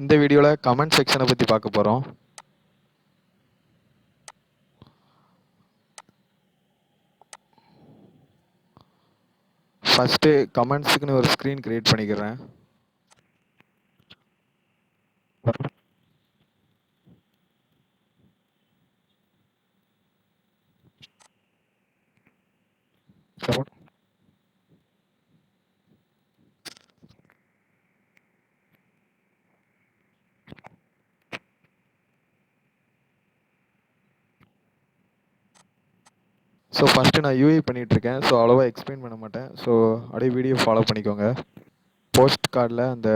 இந்த வீடியோவில் கமெண்ட் செக்ஷனை பற்றி பார்க்க போகிறோம். ஃபஸ்ட்டு கமெண்ட்ஸுக்குன்னு ஒரு ஸ்க்ரீன் க்ரியேட் பண்ணிக்கிறேன். ஸோ ஃபஸ்ட்டு நான் யூஐ பண்ணிகிட்ருக்கேன். ஸோ அவ்வளோவா எக்ஸ்பிளைன் பண்ண மாட்டேன். ஸோ அப்படியே வீடியோ ஃபாலோ பண்ணிக்கோங்க. போஸ்ட் கார்டில் அந்த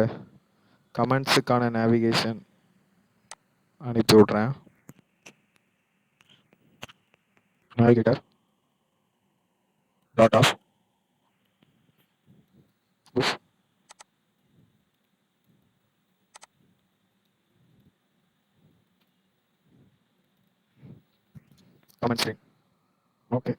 கமெண்ட்ஸுக்கான நேவிகேஷன் அனுப்பி விட்றேன். Navigator dot of comment screen. Okay.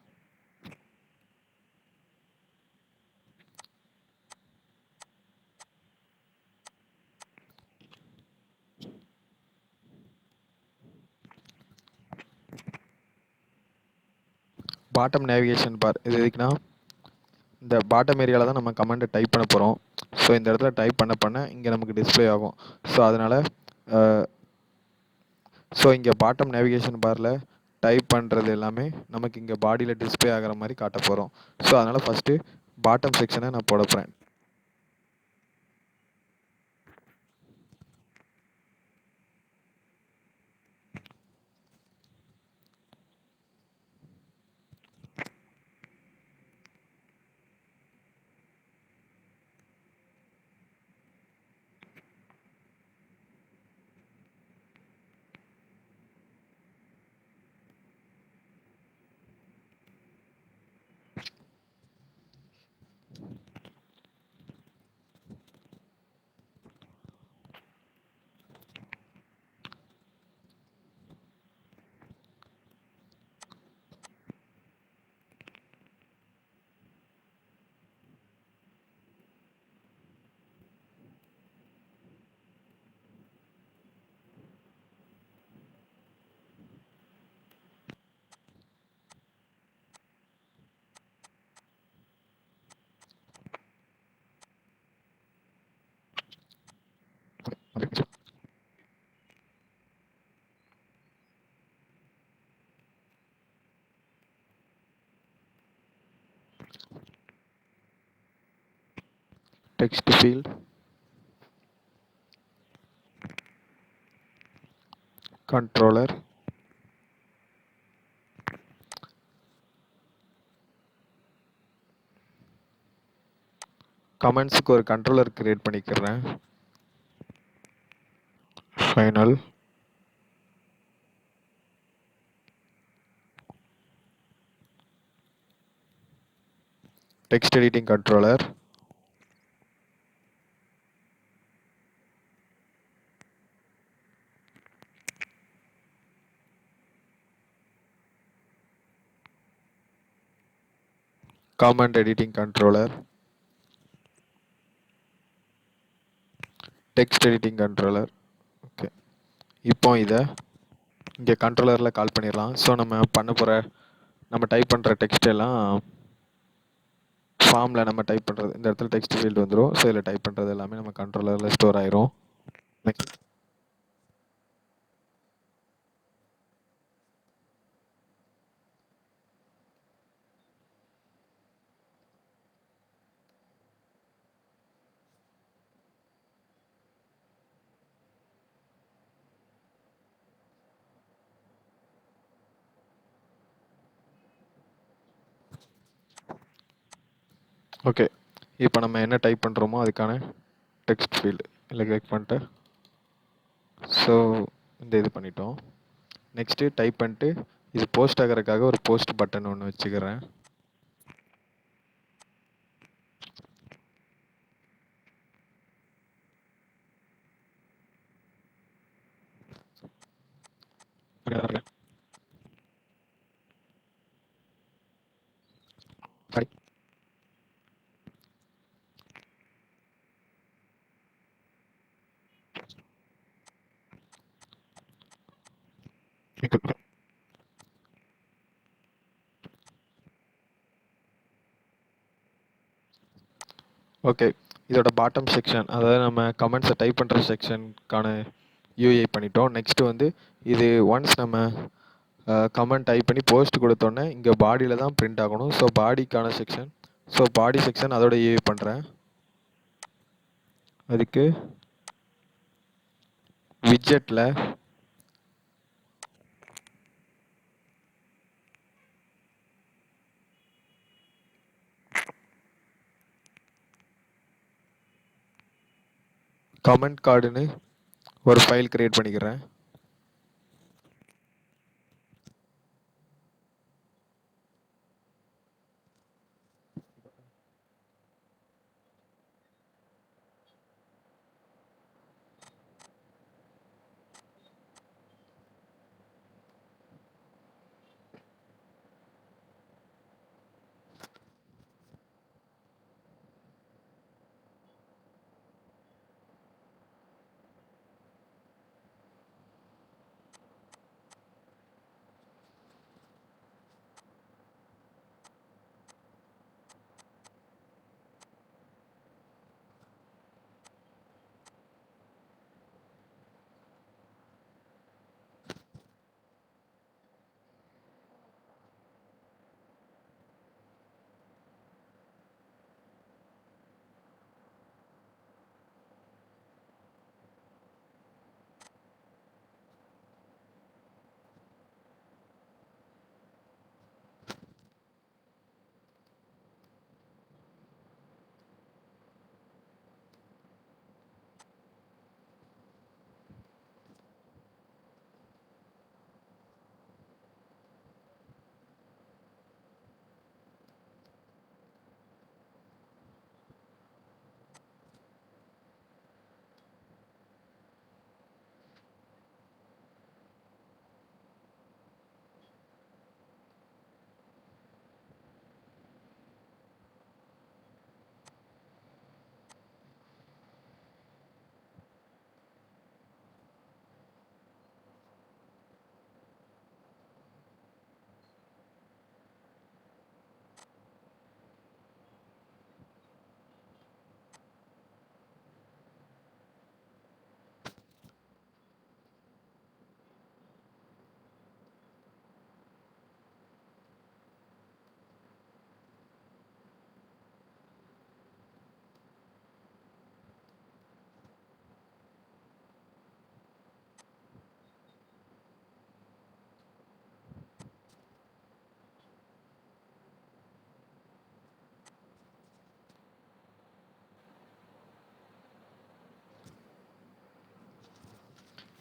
Bottom navigation bar இது எதுக்குன்னா, இந்த பாட்டம் ஏரியாவில் தான் நம்ம கமெண்ட்டை டைப் பண்ண போகிறோம். ஸோ இந்த இடத்துல டைப் பண்ண இங்கே நமக்கு டிஸ்பிளே ஆகும். ஸோ அதனால் இங்கே பாட்டம் நேவிகேஷன் பாரில் டைப் பண்ணுறது எல்லாமே நமக்கு இங்கே பாடியில் டிஸ்பிளே ஆகிற மாதிரி காட்ட போகிறோம். ஸோ அதனால் ஃபஸ்ட்டு பாட்டம் செக்ஷனை நான் போட போகிறேன். டெக்ஸ்ட் ஃபீல்ட், கண்ட்ரோலர், கமெண்ட்ஸுக்கு ஒரு கண்ட்ரோலர் கிரியேட் பண்ணிக்கிறேன். Final, text editing controller, comment editing controller, text editing controller. Okay, இப்போ இதை இங்கே கண்ட்ரோலரில் கால் பண்ணிடலாம். ஸோ நம்ம டைப் பண்ணுற டெக்ஸ்ட் எல்லாம் ஃபார்மில் நம்ம டைப் பண்ணுறது இந்த இடத்துல டெக்ஸ்ட் ஃபீல்டு வந்துடும். ஸோ இதில் டைப் பண்ணுறது எல்லாமே நம்ம கண்ட்ரோலரில் ஸ்டோர் ஆயிரும். நெக்ஸ்ட் ஓகே, இப்போ நம்ம என்ன டைப் பண்ணுறோமோ அதுக்கான டெக்ஸ்ட் ஃபீல்டு இல்லை கிளிக் பண்ணிட்டு ஸோ இது பண்ணிட்டோம். நெக்ஸ்ட்டு டைப் பண்ணிட்டு இது போஸ்ட் ஆகிறதுக்காக ஒரு போஸ்ட் பட்டன் ஒன்று வச்சுக்கிறேன். சரி, ஓகே. இதோட பாட்டம் செக்ஷன், அதாவது நம்ம கமெண்ட்ஸை டைப் பண்ணுற செக்ஷனுக்கான யூஐ பண்ணிட்டோம். நெக்ஸ்ட்டு வந்து இது ஒன்ஸ் நம்ம கமெண்ட் டைப் பண்ணி போஸ்ட் கொடுத்தோன்னே இங்கே பாடியில் தான் பிரிண்ட் ஆகணும். ஸோ பாடிக்கான செக்ஷன், ஸோ பாடி செக்ஷன் அதோட யூஐ பண்ணுறேன். அதுக்கு விட்ஜெட்டில் கமெண்ட் கார்டுன்னு ஒரு ஃபைல் கிரியேட் பண்ணிக்கிறேன்.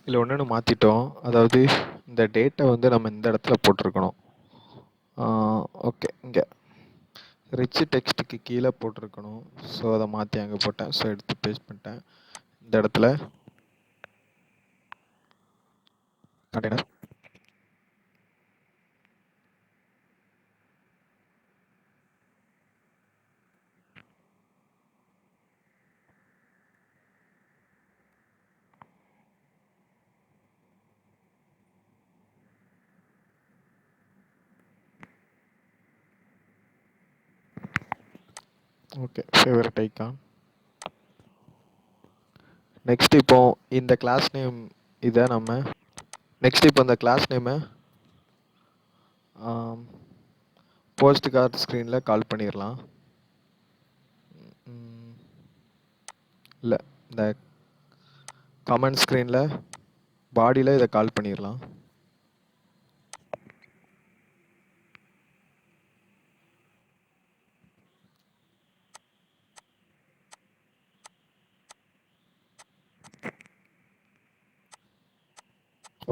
இல்லை ஒன்று மாற்றிட்டோம். அதாவது இந்த டேட்டை வந்து நம்ம இந்த இடத்துல போட்டிருக்கணும். ஓகே, இங்கே ரிச் டெக்ஸ்ட்டுக்கு கீழே போட்டிருக்கணும். ஸோ அதை மாற்றி அங்கே போட்டேன். ஸோ எடுத்து பேஸ்ட் பண்ணிட்டேன். இந்த இடத்துல container, okay, favourite icon. Next இப்போ இந்த கிளாஸ் நேம் இதை நம்ம நெக்ஸ்ட் இப்போ இந்த கிளாஸ் நேமை போஸ்ட் கார்டு ஸ்க்ரீனில் கால் பண்ணிடலாம். இல்லை, இந்த கமெண்ட் ஸ்க்ரீனில் பாடியில் இதை கால் பண்ணிடலாம்.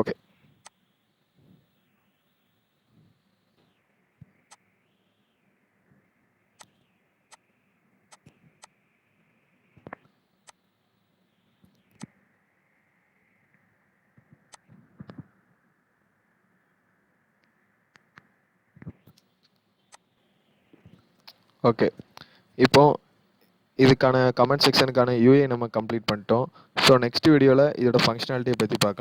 Okay, okay. இப்போ இதுக்கான கமெண்ட் செக்ஷனுக்கான யூஏ நம்ம கம்ப்ளீட் பண்ணிட்டோம். ஸோ நெக்ஸ்ட் வீடியோவில் இதோட ஃபங்க்ஷனாலிட்டியை பற்றி பார்க்கலாம்.